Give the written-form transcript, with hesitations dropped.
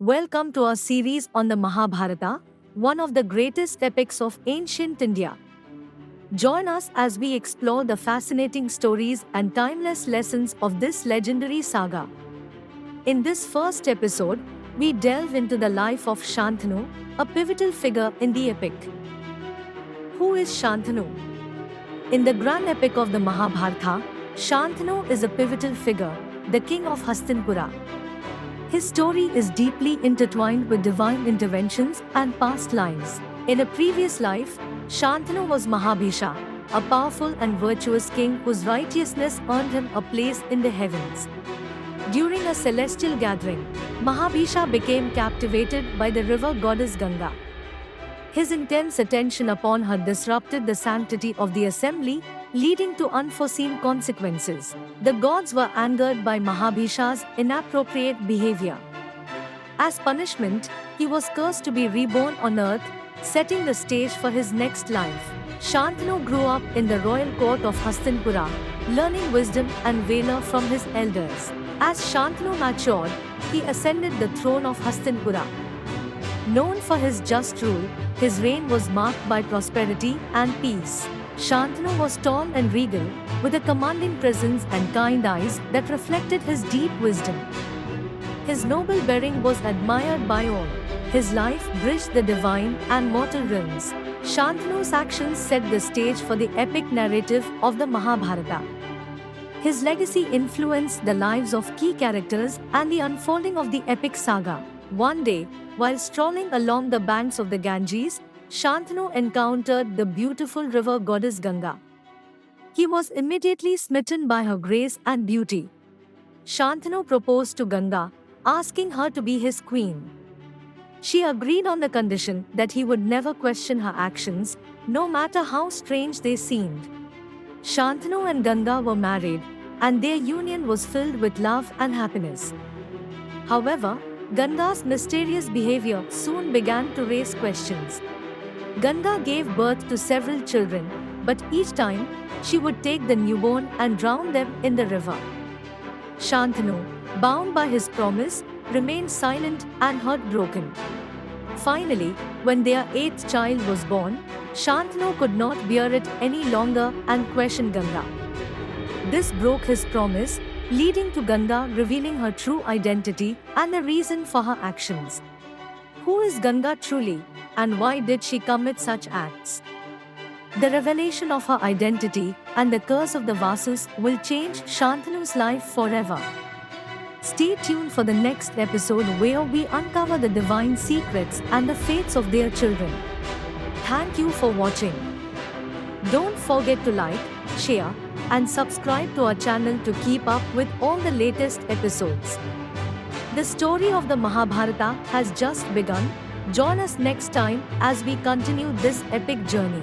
Welcome to our series on the Mahabharata, one of the greatest epics of ancient India. Join us as we explore the fascinating stories and timeless lessons of this legendary saga. In this first episode, we delve into the life of Shantanu, a pivotal figure in the epic. Who is Shantanu? In the grand epic of the Mahabharata, Shantanu is a pivotal figure, the king of Hastinapura. His story is deeply intertwined with divine interventions and past lives. In a previous life, Shantanu was Mahabhisha, a powerful and virtuous king whose righteousness earned him a place in the heavens. During a celestial gathering, Mahabhisha became captivated by the river goddess Ganga. His intense attention upon her disrupted the sanctity of the assembly, leading to unforeseen consequences. The gods were angered by Mahabhisha's inappropriate behavior. As punishment, he was cursed to be reborn on earth, setting the stage for his next life. Shantanu grew up in the royal court of Hastinapura, learning wisdom and valor from his elders. As Shantanu matured, he ascended the throne of Hastinapura. Known for his just rule, his reign was marked by prosperity and peace. Shantanu was tall and regal, with a commanding presence and kind eyes that reflected his deep wisdom. His noble bearing was admired by all. His life bridged the divine and mortal realms. Shantanu's actions set the stage for the epic narrative of the Mahabharata. His legacy influenced the lives of key characters and the unfolding of the epic saga. One day, while strolling along the banks of the Ganges, Shantanu encountered the beautiful river goddess Ganga. He was immediately smitten by her grace and beauty. Shantanu proposed to Ganga, asking her to be his queen. She agreed on the condition that he would never question her actions, no matter how strange they seemed. Shantanu and Ganga were married, and their union was filled with love and happiness. However, Ganga's mysterious behavior soon began to raise questions. Ganga gave birth to several children, but each time, she would take the newborn and drown them in the river. Shantanu, bound by his promise, remained silent and heartbroken. Finally, when their eighth child was born, Shantanu could not bear it any longer and questioned Ganga. This broke his promise, leading to Ganga revealing her true identity and the reason for her actions. Who is Ganga truly, and why did she commit such acts? The revelation of her identity and the curse of the Vasus will change Shantanu's life forever. Stay tuned for the next episode where we uncover the divine secrets and the fates of their children. Thank you for watching. Don't forget to like, share, and subscribe to our channel to keep up with all the latest episodes. The story of the Mahabharata has just begun. Join us next time as we continue this epic journey.